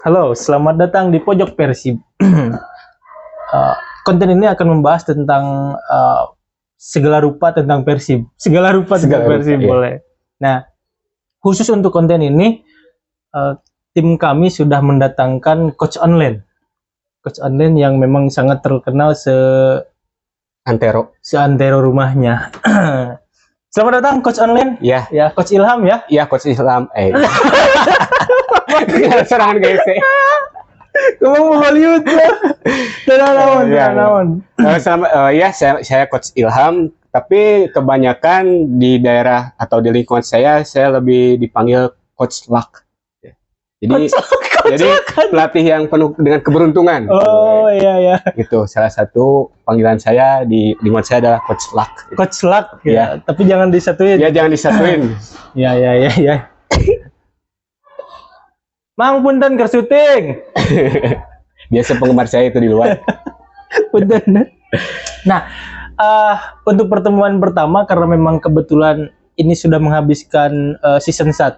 Halo, selamat datang di Pojok Persib. Konten ini akan membahas tentang segala rupa tentang Persib. Segala rupa tentang Persib, boleh. Nah, khusus untuk konten ini, tim kami sudah mendatangkan coach online. Coach online yang memang sangat terkenal seantero rumahnya. Selamat datang coach online. Ya, coach Ilham ya. Iya, coach Ilham. Serangan guys. Kamu mau Hollywood ya? Tenang. Saya coach Ilham, tapi kebanyakan di daerah atau di lingkungan saya lebih dipanggil coach Luck. Jadi pelatih yang penuh dengan keberuntungan. Oh iya. Gitu. Salah satu panggilan saya di lingkungan saya adalah coach Luck. Coach Luck ya. Tapi jangan disatuin. Ya, jangan disatuin. Ya. Mang punten keur syuting. Biasa penggemar saya itu di luar. Punten. Nah, untuk pertemuan pertama karena memang kebetulan ini sudah menghabiskan season 1.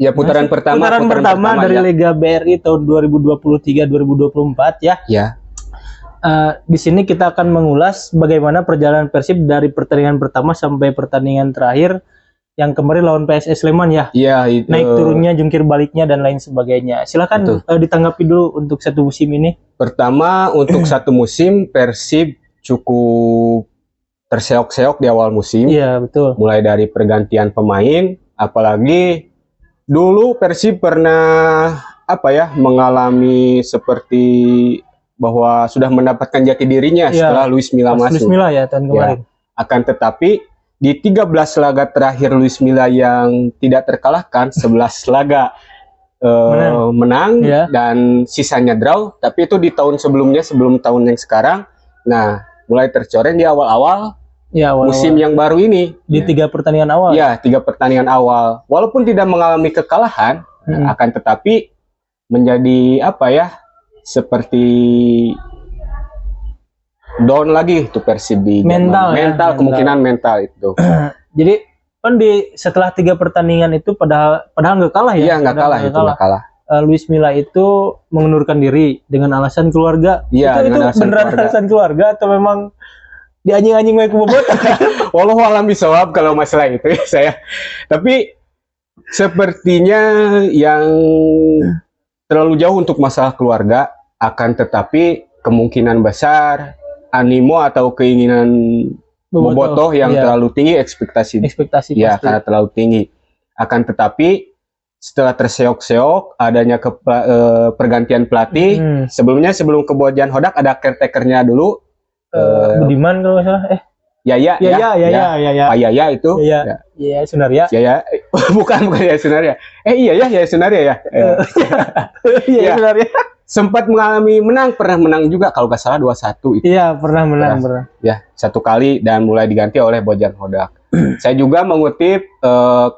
Ya, putaran pertama dari Liga BRI tahun 2023-2024 ya. Ya. Di sini kita akan mengulas bagaimana perjalanan Persib dari pertandingan pertama sampai pertandingan terakhir yang kemarin lawan PSS Sleman ya. Iya, itu. Naik turunnya, jungkir baliknya dan lain sebagainya. Silakan ditanggapi dulu untuk satu musim ini. Pertama, untuk satu musim Persib cukup terseok-seok di awal musim. Iya, betul. Mulai dari pergantian pemain, apalagi dulu Persib pernah mengalami seperti bahwa sudah mendapatkan jati dirinya setelah Luis Milla masuk. Luis Milla ya tahun kemarin. Akan tetapi di 13 laga terakhir Luis Milla yang tidak terkalahkan, 11 laga menang dan sisanya draw. Tapi itu di tahun sebelumnya, sebelum tahun yang sekarang. Nah, mulai tercoreng di awal-awal musim yang baru ini di 3 pertandingan awal. Ya, 3 pertandingan awal. Walaupun tidak mengalami kekalahan, akan tetapi menjadi seperti down lagi itu Persib di mental itu. Jadi kan setelah 3 pertandingan itu padahal nggak kalah ya. Iya, nggak kalah. Luis Milla itu mengundurkan diri dengan alasan keluarga. Iya, itu beneran alasan keluarga atau memang dianjing-anjing wae kubobot? Wallahu alam bisawab kalau masalah itu ya saya. Tapi sepertinya yang terlalu jauh untuk masalah keluarga, akan tetapi kemungkinan besar animo atau keinginan bobotoh yang terlalu tinggi, ekspektasi ya karena terlalu tinggi. Akan tetapi setelah terseok-seok adanya pergantian pelatih, sebelum ke Bojan Hodak ada caretaker-nya dulu. Budiman kalau nggak salah. Yaya itu. Yaya Sunaria. Yaya, bukan Yaya Sunaria. Yaya Sunaria ya. Yaya Sunaria. Sempat pernah menang juga kalau nggak salah 2-1 itu. Iya, pernah menang. Ya, 1 kali dan mulai diganti oleh Bojan Hodak. Saya juga mengutip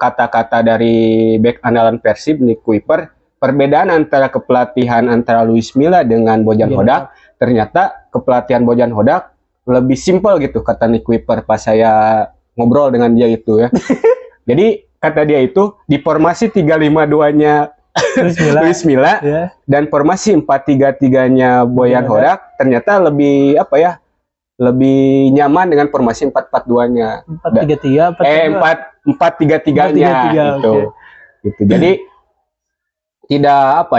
kata-kata dari bek andalan Persib, Nick Kuiper. Perbedaan antara kepelatihan antara Luis Milla dengan Bojan Hodak, ternyata kepelatihan Bojan Hodak lebih simpel gitu, kata Nick Kuiper pas saya ngobrol dengan dia itu ya. Jadi kata dia itu di formasi 3-5-2-nya Luis Milla dan formasi 4-3-3-nya Bojan Hodak ternyata lebih lebih nyaman dengan formasi 4-4-2-nya. 4-3-3-nya gitu. Gitu. Jadi tidak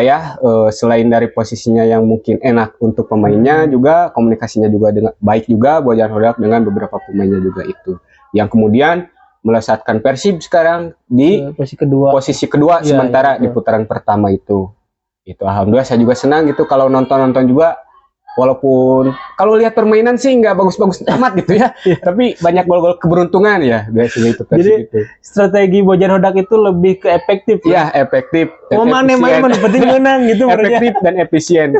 selain dari posisinya yang mungkin enak untuk pemainnya, juga komunikasinya juga baik juga Bojan Hodak dengan beberapa pemainnya juga itu. Yang kemudian melesatkan Persib sekarang di posisi kedua sementara di putaran pertama itu. Itu alhamdulillah saya juga senang gitu kalau nonton juga, walaupun kalau lihat permainan sih nggak bagus-bagus amat gitu ya. Tapi banyak gol-gol keberuntungan ya biasanya itu Persib. Jadi strategi Bojan Hodak itu lebih ke efektif ya. Efektif. Oh, mana penting menang gitu. Efektif dan efisien.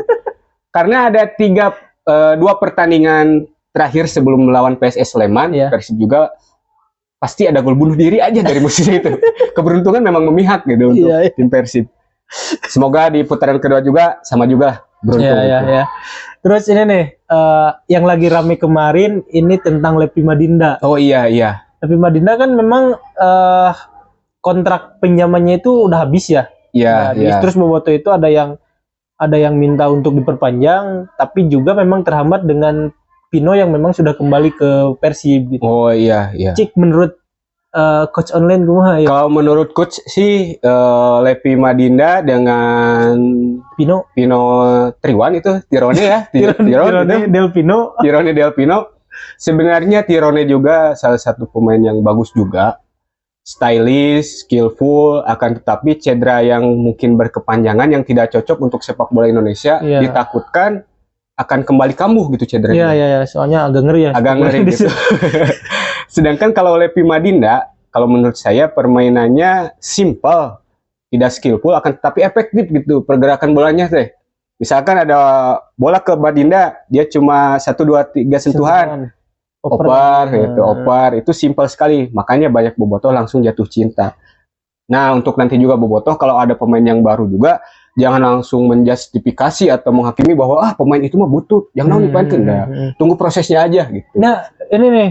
Karena ada 2 pertandingan terakhir sebelum melawan PSS Sleman, Persib juga pasti ada gol bunuh diri aja dari musim itu. Keberuntungan memang memihak gitu untuk tim Persib. Semoga di putaran kedua juga sama juga beruntung. Iya. Terus ini nih, yang lagi rame kemarin ini tentang Lepi Madinda. Oh iya. Lepi Madinda kan memang kontrak pinjamannya itu udah habis ya. Iya. Terus Boboto itu ada yang ada yang minta untuk diperpanjang, tapi juga memang terhambat dengan Pino yang memang sudah kembali ke Persib gitu. Oh iya, iya. Cik, menurut coach online kumaha ya? Kalau menurut coach sih Lepi Madinda dengan Pino Triwan itu Tirone ya, Tirone Del Pino. Tirone Del Pino. Sebenarnya Tirone juga salah satu pemain yang bagus juga, stylish, skillful, akan tetapi cedera yang mungkin berkepanjangan yang tidak cocok untuk sepak bola Indonesia, ditakutkan akan kembali kambuh gitu cederanya. Iya, soalnya agak ngeri ya. Agak ngeri gitu. Sedangkan kalau Lepi Madinda, kalau menurut saya permainannya simple, tidak skillful, akan tetapi efektif gitu pergerakan bolanya teh. Misalkan ada bola ke Madinda, dia cuma 1, 2, 3 sentuhan. Oper, itu simpel sekali. Makanya banyak bobotoh langsung jatuh cinta. Nah, untuk nanti juga bobotoh kalau ada pemain yang baru juga, jangan langsung menjustifikasi atau menghakimi bahwa pemain itu mah butut, jangan dipainkan. Tunggu prosesnya aja gitu. Nah, ini nih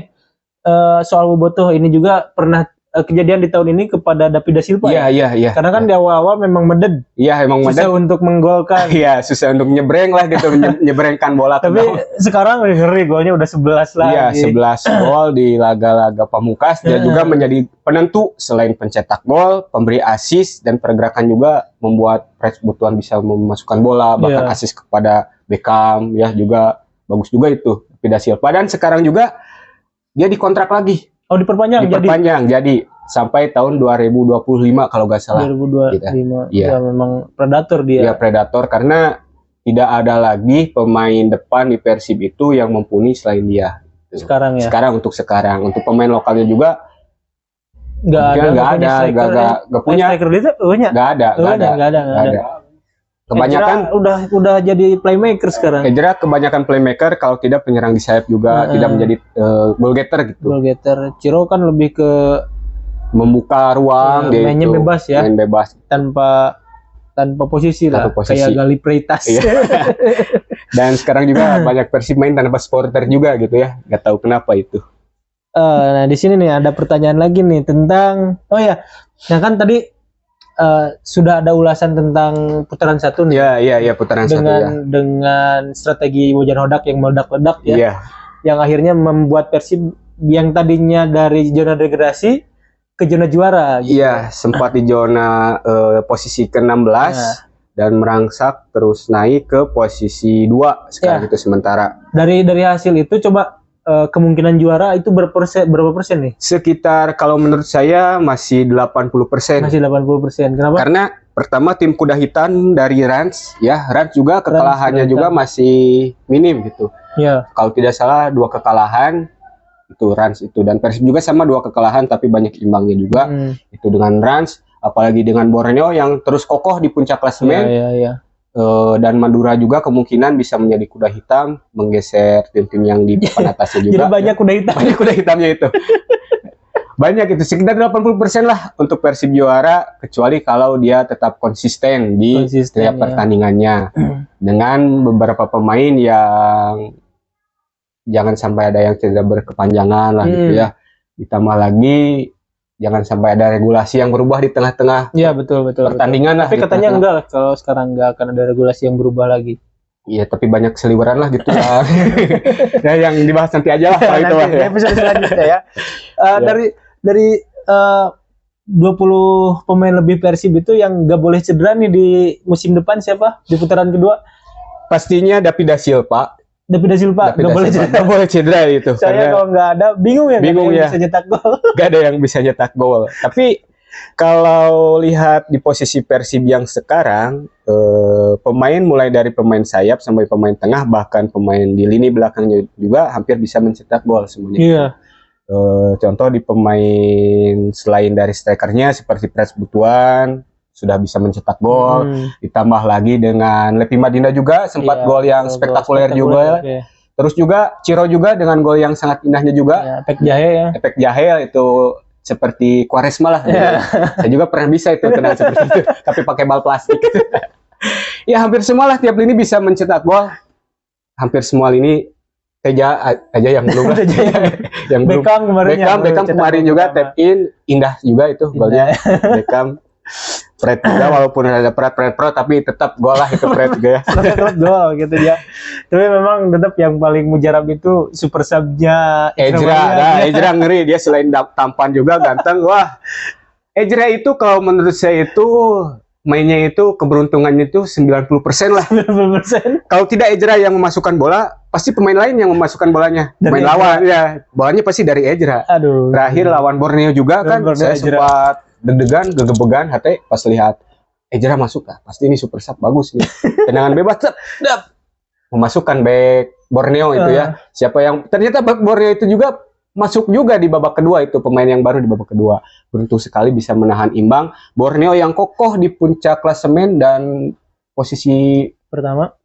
soal bobotoh ini juga pernah kejadian di tahun ini kepada David da Silva. Iya. Karena kan di awal-awal memang meded. Iya, emang susah meded untuk menggolkan. Iya, susah untuk nyebreng lah gitu, nyebrengkan bola. Tapi sekarang ngeri, golnya udah 11 lagi. Iya, 11 gol di laga-laga pamungkas. Dia juga menjadi penentu selain pencetak gol, pemberi assist, dan pergerakan juga membuat Persbutuan bisa memasukkan bola, bahkan assist kepada Beckham ya, juga bagus juga itu David da Silva. Dan sekarang juga dia dikontrak lagi. Oh, diperpanjang jadi sampai tahun 2025 kalau nggak salah. 2025. Ya, memang predator dia. Iya, predator karena tidak ada lagi pemain depan di Persib itu yang mumpuni selain dia. Sekarang ya. Untuk pemain lokalnya juga nggak punya. Nggak ada. Kebanyakan udah jadi playmaker sekarang. Ejra kebanyakan playmaker, kalau tidak penyerang di sayap juga, tidak menjadi goal getter gitu. Goal getter. Ciro kan lebih ke membuka ruang, mainnya bebas ya. Main bebas tanpa posisi lah, kayak Gali Preitas. Dan sekarang juga banyak Persib main tanpa supporter juga gitu ya. Nggak tahu kenapa itu. Nah, di sini nih ada pertanyaan lagi nih tentang nah kan tadi sudah ada ulasan tentang putaran 1 nih. Iya, putaran 1 dengan strategi Bojan Hodak yang meledak-ledak ya. Iya. Yang akhirnya membuat Persib yang tadinya dari zona degradasi ke zona juara. Iya, sempat di zona posisi ke-16 dan merangsak terus naik ke posisi 2 sekarang itu sementara. Dari hasil itu coba kemungkinan juara itu berapa persen nih? Sekitar kalau menurut saya masih 80%. Masih 80%. Kenapa? Karena pertama tim kuda hitam dari Rans juga kekalahannya juga masih minim gitu. Iya. Kalau tidak salah 2 kekalahan itu Rans itu, dan Persib juga sama 2 kekalahan tapi banyak imbangnya juga. Itu dengan Rans, apalagi dengan Borneo yang terus kokoh di puncak klasemen. Iya. Dan Madura juga kemungkinan bisa menjadi kuda hitam, menggeser tim-tim yang di papan atasnya juga. Jadi banyak kuda hitam. Banyak kuda hitamnya itu. Banyak itu, sekitar 80% lah untuk Persib juara, kecuali kalau dia tetap konsisten di setiap pertandingannya. Dengan beberapa pemain yang jangan sampai ada yang cedera berkepanjangan lah gitu ya. Ditambah lagi jangan sampai ada regulasi yang berubah di tengah-tengah betul pertandingan lah. Tapi katanya enggak lah, kalau sekarang enggak akan ada regulasi yang berubah lagi. Iya, tapi banyak seliweran lah gitu. Ya, yang dibahas nanti aja lah. Nanti episode selanjutnya ya. Dari 20 pemain lebih Persib itu yang nggak boleh cedera nih di musim depan siapa? Di putaran kedua? Pastinya David da Silva. David da Silva nggak boleh cedera itu. Saya kalau nggak ada bingung ya. Bisa nyetak gol. Gak ada yang bisa nyetak gol. Tapi kalau lihat di posisi Persib yang sekarang, pemain mulai dari pemain sayap sampai pemain tengah, bahkan pemain di lini belakangnya juga hampir bisa mencetak gol semuanya. Iya. Contoh di pemain selain dari strikernya seperti Persbutuan sudah bisa mencetak gol, ditambah lagi dengan Lepi Madinda juga sempat gol yang spektakuler juga. Terus juga Ciro juga dengan gol yang sangat indahnya juga. Efek Jahe itu seperti Quaresma lah. Saya juga pernah bisa itu tenang seperti itu, tapi pakai bal plastik. Ya hampir semua lah tiap lini bisa mencetak gol. Hampir semua lini. Teja aja yang belum lah. Yang Beckham kemarin juga tap in, indah juga itu golnya Beckham. Fred juga walaupun ada Fred Pro tapi tetap gol lah itu Fred juga ya. Tetap gol gitu ya. Tapi memang tetap yang paling mujarab itu super sub-nya Ejra ngeri, dia selain tampan juga ganteng. Wah, Ejra itu kalau menurut saya itu mainnya itu keberuntungannya itu 90% lah. 90%. Kalau tidak Ejra yang memasukkan bola, pasti pemain lain yang memasukkan bolanya. Pemain lawan ya, bolanya pasti dari Ejra. Aduh. Terakhir lawan Borneo juga kan, saya sempat deg-degan, gegebegan hati pas lihat Ejra masuk lah. Pasti ini super sub bagus nih. Tendangan bebas, memasukkan back Borneo itu ya. Siapa yang ternyata back Borneo itu juga masuk juga di babak kedua, itu pemain yang baru di babak kedua. Beruntung sekali bisa menahan imbang Borneo yang kokoh di puncak klasemen dan posisi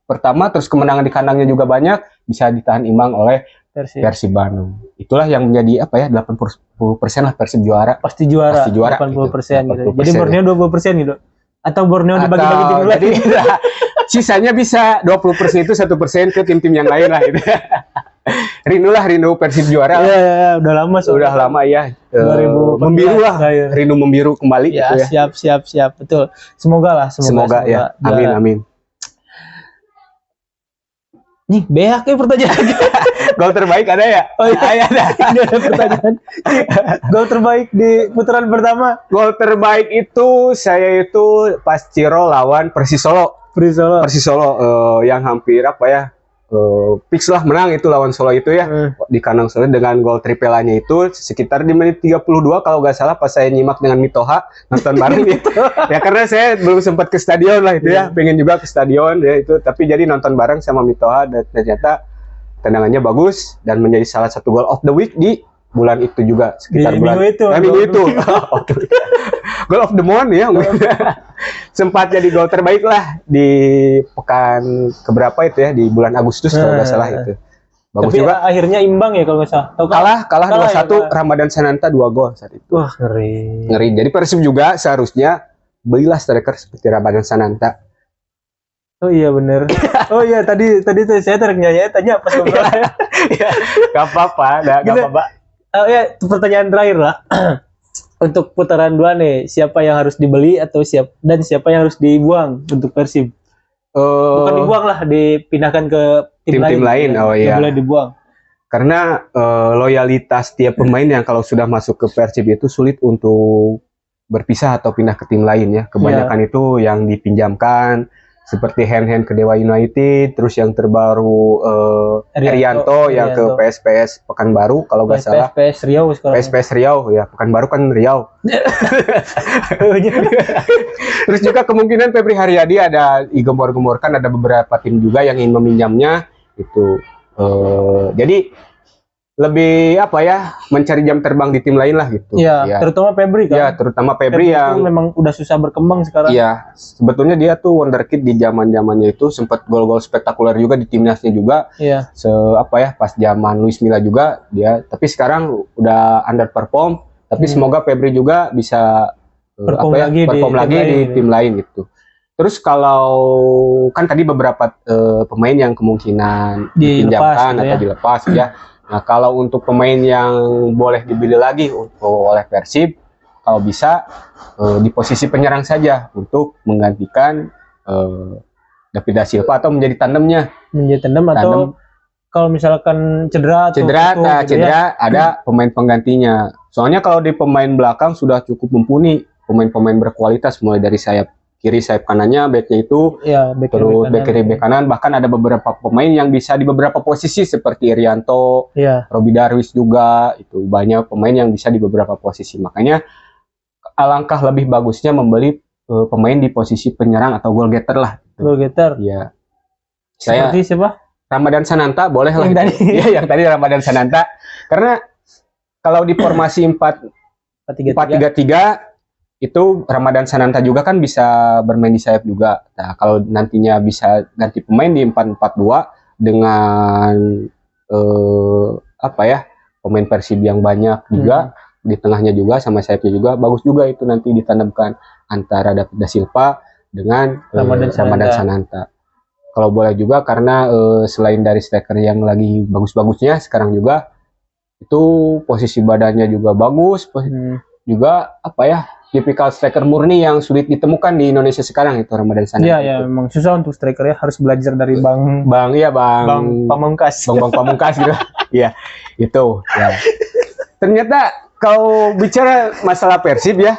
pertama, terus kemenangan di kandangnya juga banyak, bisa ditahan imbang oleh Persib Bandung. Itulah yang menjadi 80% lah Persib juara. Pasti juara. 80% gitu. Jadi Borneo 20% gitu. Atau Borneo dibagi-bagi tim lagi. Sisanya bisa 20% itu 1% ke tim-tim yang lain lah itu. Rindu Persib juara. Iya, udah lama Udah lama ya. Membiru lah. Rindu membiru kembali ya, gitu ya. Siap. Betul. Semoga ya. Amin. Nih, beak ya pertanyaan. Gol terbaik ada ya? Oh iya, ada. Ini ada pertanyaan. Gol terbaik di putaran pertama. Gol terbaik itu saya itu pas Ciro lawan Persis Solo. Yang hampir fix lah menang itu lawan Solo itu ya. Di kandang Solo dengan gol tripelanya itu sekitar di menit 32 kalau nggak salah, pas saya nyimak dengan Mitoha nonton bareng gitu. Ya karena saya belum sempat ke stadion lah itu ya. Pengen juga ke stadion ya itu, tapi jadi nonton bareng sama Mitoha dan ternyata tendangannya bagus dan menjadi salah satu goal of the week di bulan itu juga, sekitar minggu itu. Goal of the month ya. Sempat jadi gol terbaik lah di pekan keberapa itu ya, di bulan Agustus kalau nggak salah itu. Bagus tapi juga. Akhirnya imbang ya kalau nggak salah. Kalah 2-1 ya, Ramadan Sananta 2 gol saat itu. Wah, ngeri. Jadi Persib juga seharusnya belilah striker seperti Ramadan Sananta. Oh iya bener. Oh iya tadi saya tanya pas ngobrol. Ya, gak apa-apa. Oh ya, pertanyaan terakhir lah. Untuk putaran 2 nih, siapa yang harus dibeli atau siapa yang harus dibuang untuk Persib? Bukan dibuang lah, dipindahkan ke tim lain. Oh iya. Boleh dibuang. Karena loyalitas tiap pemain yang kalau sudah masuk ke Persib itu sulit untuk berpisah atau pindah ke tim lain ya. Kebanyakan itu yang dipinjamkan, seperti hand ke Dewa United, terus yang terbaru Erianto yang ke PSPS Pekanbaru kalau nggak salah. PSPS Riau sekarang. PSPS Riau ya, Pekanbaru kan Riau. Terus juga kemungkinan Febri Haryadi ada digembor-gemborkan, ada beberapa tim juga yang ingin meminjamnya itu. Jadi lebih mencari jam terbang di tim lain lah gitu. Iya, terutama Febri kan. Iya, terutama Febri yang memang udah susah berkembang sekarang. Iya, sebetulnya dia tuh wonderkid di zamannya itu, sempat gol-gol spektakuler juga di timnasnya juga. Iya. Pas zaman Luis Milla juga dia, tapi sekarang udah underperform, tapi semoga Febri juga bisa perform lagi di tim lain gitu. Terus kalau kan tadi beberapa pemain yang kemungkinan dipinjamkan atau dilepas ya. Nah, kalau untuk pemain yang boleh dibeli lagi oleh Persib, kalau bisa di posisi penyerang saja untuk menggantikan David da Silva atau menjadi tandemnya. Menjadi tandem atau kalau misalkan cedera ada pemain penggantinya. Soalnya kalau di pemain belakang sudah cukup mumpuni, pemain-pemain berkualitas mulai dari sayap kiri, sayap kanannya, backnya itu, terus back kiri, back kanan, bahkan ada beberapa pemain yang bisa di beberapa posisi seperti Irianto, Robi Darwis juga, itu banyak pemain yang bisa di beberapa posisi. Makanya alangkah lebih bagusnya membeli pemain di posisi penyerang atau goal getter lah. Goal getter? Iya. Seperti siapa? Ramadan Sananta boleh lah. Yang tadi Ramadan Sananta. Karena kalau di formasi 4-3-3 itu Ramadan Sananta juga kan bisa bermain di sayap juga. Nah, kalau nantinya bisa ganti pemain di 4-4-2 dengan pemain Persib yang banyak juga di tengahnya juga sama sayapnya juga, bagus juga itu nanti ditandemkan antara David da Silva dengan Ramadan Sananta. Kalau boleh juga karena selain dari striker yang lagi bagus-bagusnya sekarang juga itu posisi badannya juga bagus, juga tipikal striker murni yang sulit ditemukan di Indonesia sekarang itu Ramadan Sananta. Iya, ya, memang susah untuk striker ya, harus belajar dari Bang Pamungkas. Bang Pamungkas gitu. Iya, itu. Ya. Ternyata kau bicara masalah Persib ya,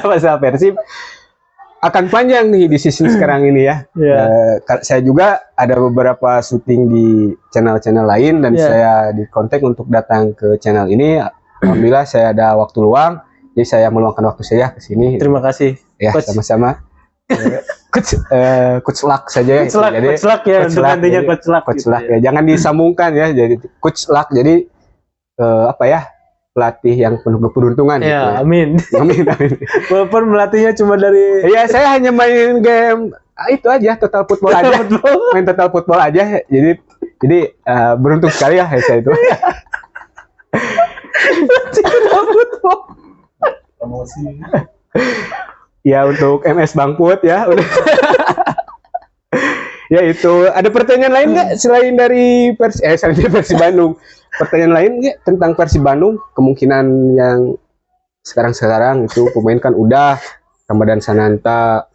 masalah Persib akan panjang nih di season sekarang ini ya. Saya juga ada beberapa syuting di channel-channel lain dan saya dikontak untuk datang ke channel ini. Alhamdulillah saya ada waktu luang. Jadi saya meluangkan waktu saya ke sini. Terima kasih. Ya, sama-sama. Coach Luck saja ya. Coach Luck ya, untuk nantinya Coach Luck ya. Jangan disambungkan ya. Jadi Coach Luck jadi pelatih yang penuh keberuntungan. Ya, gitu. Amin. Amin. Walaupun melatihnya cuma dari. Ya, saya hanya main game itu aja, total football aja. Main total football aja. Jadi beruntung sekali ya saya itu. Emosi. Ya untuk MS Bangput ya. Ya itu. Ada pertanyaan lain nggak selain dari Persib Bandung? Pertanyaan lain nggak tentang Persib Bandung? Kemungkinan yang sekarang itu pemain kan udah Ramadan Sananta.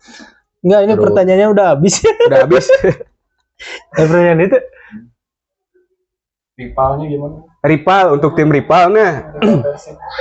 Enggak, ini pertanyaannya udah habis. Udah habis. Pertanyaan itu. Rivalnya gimana? Rival untuk tim Rival nah.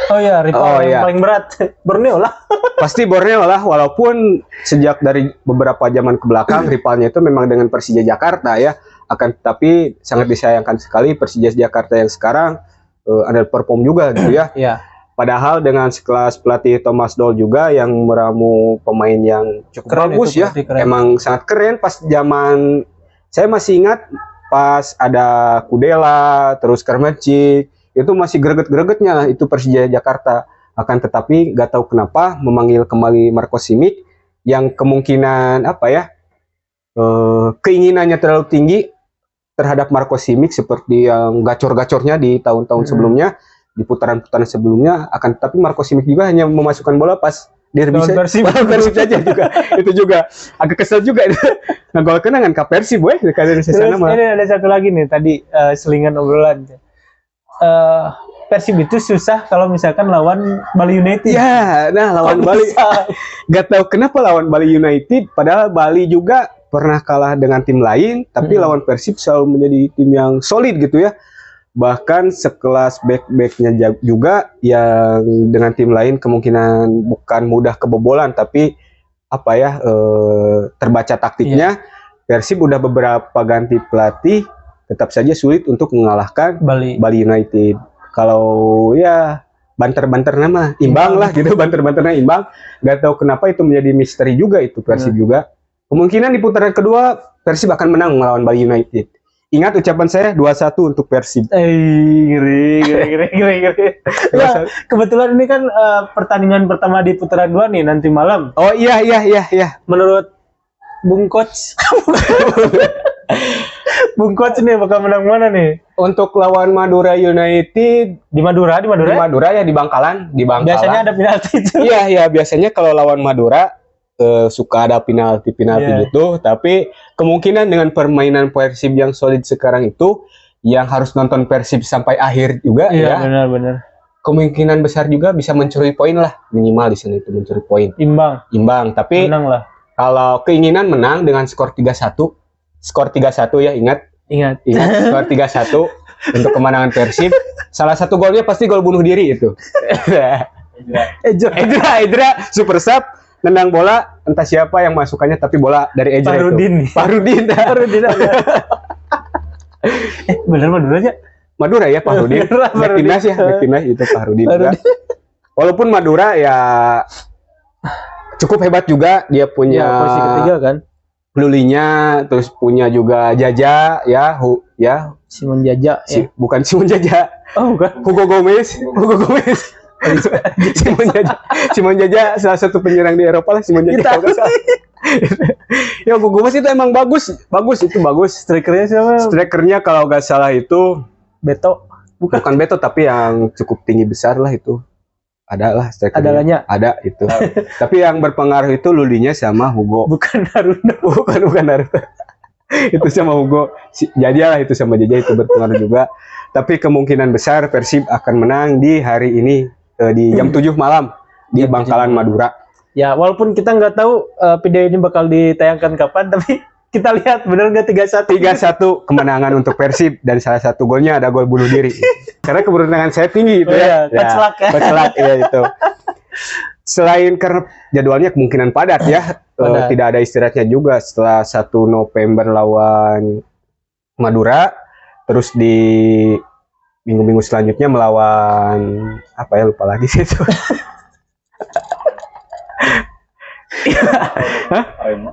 Oh ya, Rival yang paling berat. Borneo lah. Pasti Borneo lah, walaupun sejak dari beberapa zaman ke belakang rivalnya itu memang dengan Persija Jakarta ya. Akan tetapi sangat disayangkan sekali Persija Jakarta yang sekarang underperform juga gitu ya. Iya. Padahal dengan sekelas pelatih Thomas Doll juga yang meramu pemain yang cukup keren bagus ya. Keren. Emang sangat keren pas zaman saya masih ingat pas ada Kudela, terus Kermeci, itu masih greget-gregetnya itu Persija Jakarta. Akan tetapi nggak tahu kenapa memanggil kembali Marco Simic yang kemungkinan keinginannya terlalu tinggi terhadap Marco Simic seperti yang gacor-gacornya di tahun-tahun sebelumnya, di putaran-putaran sebelumnya. Akan tetapi Marco Simic juga hanya memasukkan bola pas derby saja juga. Itu juga agak kesel juga. Nah, gol kenangan ke Persib ini ada satu lagi nih tadi selingan obrolan. Persib itu susah kalau misalkan lawan Bali United. Ya, nah lawan Bali. Gak tahu kenapa lawan Bali United, padahal Bali juga pernah kalah dengan tim lain, tapi lawan Persib selalu menjadi tim yang solid gitu ya. Bahkan sekelas back-backnya juga yang dengan tim lain kemungkinan bukan mudah kebobolan, tapi terbaca taktiknya. Persib udah beberapa ganti pelatih, tetap saja sulit untuk mengalahkan Bali United. Kalau ya banter-banter nama imbang lah gitu, banter-banternya imbang. Gak tahu kenapa itu menjadi misteri juga itu Persib juga. Kemungkinan di putaran kedua Persib akan menang melawan Bali United. Ingat ucapan saya 2-1 untuk Persib. Ngeri. Ya, kebetulan ini kan pertandingan pertama di putaran 2 nih nanti malam. Oh iya. Menurut Bung Coach. Bung Coach nih bakal menang mana nih? Untuk lawan Madura United di Madura ya di Bangkalan. Biasanya ada penalti itu. Iya, biasanya kalau lawan Madura suka ada penalti gitu, tapi kemungkinan dengan permainan Persib yang solid sekarang itu yang harus nonton Persib sampai akhir juga ya. Iya, benar. Kemungkinan besar juga bisa mencuri poin lah, minimal di sini itu mencuri poin. Imbang, tapi menang lah. Kalau keinginan menang dengan skor 3-1. Skor 3-1 ya, ingat skor 3-1 untuk kemenangan Persib. Salah satu golnya pasti gol bunuh diri itu. Edra super sub nendang bola, entah siapa yang masukannya tapi bola dari Edra itu. Fahrudin. Bener Madura ya Fahrudin. Back timnas itu Fahrudin juga. Walaupun Madura ya cukup hebat juga, dia punya posisi ketiga kan. Lulinya, terus punya juga Jaja ya, Simon Jaja bukan Simon Jaja. Oh, bukan. Hugo Gomez. Simon Jaja salah satu penyerang di Eropa lah, Simon Jaja. Ya Hugo Gomez itu emang bagus. Strikernya siapa? Strikernya kalau nggak salah itu Beto. Bukan Beto, tapi yang cukup tinggi besar lah itu. Ada lah strikernya. Ada itu. Tapi yang berpengaruh itu Lulinya sama Hugo. Bukan Naruto. Bukan Naruto. Itu sama Hugo. Jaja lah itu sama Jaja itu berpengaruh juga. Tapi kemungkinan besar Persib akan menang di hari ini di jam 7 malam di Bangkalan Madura. Ya, walaupun kita nggak tahu video ini bakal ditayangkan kapan, tapi kita lihat bener nggak 3-1. 3-1 kemenangan untuk Persib dan salah satu golnya ada gol bunuh diri. Karena keberuntungan saya tinggi gitu ya. Kecelak ya. Kecelak ya itu. Selain karena jadwalnya kemungkinan padat ya, tidak ada istirahatnya juga setelah 1 November lawan Madura, terus di minggu-minggu selanjutnya melawan apa ya, lupa lagi sih itu.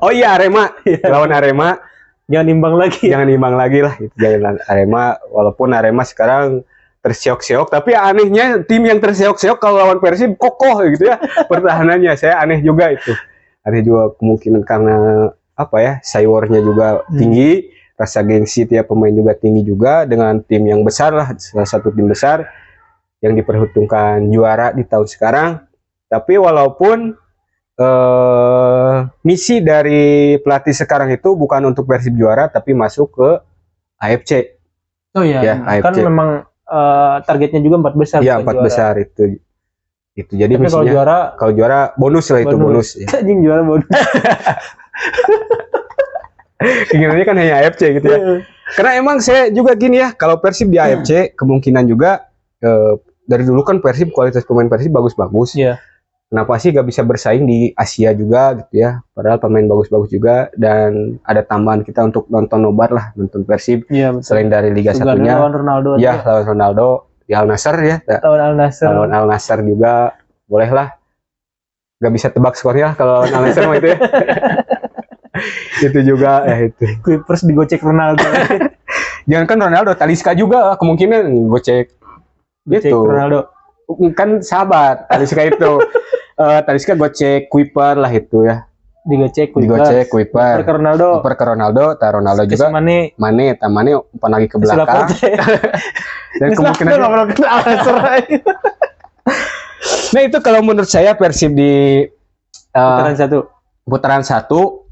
Oh iya, Arema. Lawan Arema. Jangan imbang lagi. Jangan imbang lagi lah. Itu jangan Arema. Walaupun Arema sekarang terseok-seok, tapi anehnya tim yang terseok-seok kalau lawan Persib kokoh gitu ya pertahanannya. Saya aneh juga itu. Aneh juga kemungkinan karena apa ya, sayurnya juga tinggi, rasa gengsi tiap pemain juga tinggi juga dengan tim yang besar lah, salah satu tim besar yang diperhitungkan juara di tahun sekarang. Tapi walaupun misi dari pelatih sekarang itu bukan untuk Persib juara tapi masuk ke AFC. Oh iya, ya, kan AFC. Memang targetnya juga 4 besar. Iya, 4 besar itu. Jadi tapi misinya kalau juara bonus lah, itu bonus. Anjing juara bonus. Keinginannya kan hanya AFC gitu ya. Karena emang saya juga gini ya, kalau Persib di AFC kemungkinan juga dari dulu kan Persib, kualitas pemain Persib bagus-bagus. Iya. Kenapa sih gak bisa bersaing di Asia juga gitu ya? Padahal pemain bagus-bagus juga dan ada tambahan kita untuk nonton nobar lah, nonton Persib. Iya, selain dari Liga Satunya. Lawan Ronaldo. Ya, lawan Ronaldo di Al Nassr ya. Lawan Al Nassr. Lawan Al Nassr juga boleh lah. Gak bisa tebak skornya kalau lawan Al Nassr mah itu ya. Itu juga ya itu. Kuipers digocek Ronaldo. Jangan kan Ronaldo, Talisca juga kemungkinan gocek gitu. Ronaldo. Kan sahabat Talisca itu. Talisca gocek Kuiper lah itu ya. Digocek Kuiper. Per Ronaldo. Ronaldo juga. Mane umpan lagi ke belakang. Dan kemungkinan nah itu kalau menurut saya Persib di putaran satu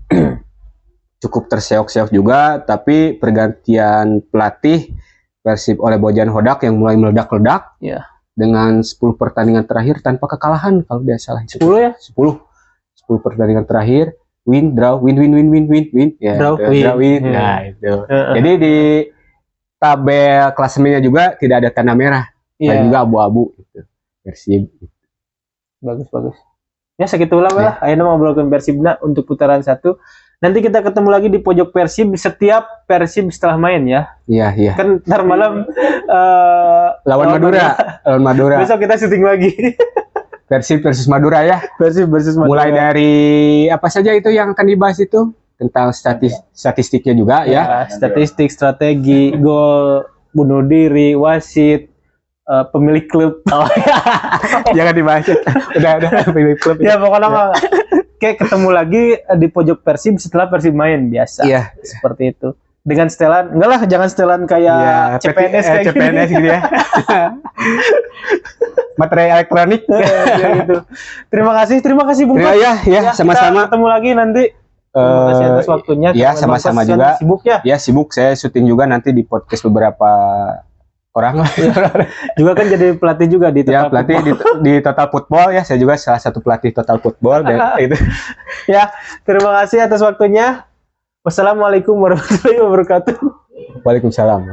cukup terseok-seok juga, tapi pergantian pelatih Persib oleh Bojan Hodak yang mulai meledak-ledak. Iya. Dengan 10 pertandingan terakhir tanpa kekalahan kalau tidak salah. 10 ya? 10 pertandingan terakhir win, draw, win ya. Draw, win. Nah, itu. Jadi di tabel klasemennya juga tidak ada tanda merah. Dan juga abu-abu gitu. Persib. Bagus. Ya segitulah lah. Ayo ngobrolin Persibna untuk putaran 1. Nanti kita ketemu lagi di pojok Persib setiap Persib setelah main ya. Iya. Kan ntar malam lawan Madura. Besok kita syuting lagi. Persib versus Madura ya. Persib versus Madura. Mulai dari apa saja itu yang akan dibahas itu? Tentang statistiknya juga ya. Statistik, strategi, gol, bunuh diri, wasit, pemilik klub. Jangan dibahas. Udah pemilik klub. Ya pokoknya kayak ketemu lagi di pojok Persib setelah Persib main biasa. Iya. Seperti itu. Dengan setelan, enggak lah, jangan setelan kayak CPNS kayak CPNS gitu ya. Materai elektronik ya gitu. Terima kasih Bung. Ya, sama-sama. Kita ketemu lagi nanti. Terima kasih atas waktunya. Ya, sama-sama juga. Sibuk ya? Ya, sibuk. Saya syuting juga nanti di podcast beberapa orang lah. Juga kan jadi pelatih juga di Total pelatih di Total Football ya. Saya juga salah satu pelatih Total Football dan itu. Ya, terima kasih atas waktunya. Wassalamualaikum warahmatullahi wabarakatuh. Waalaikumsalam.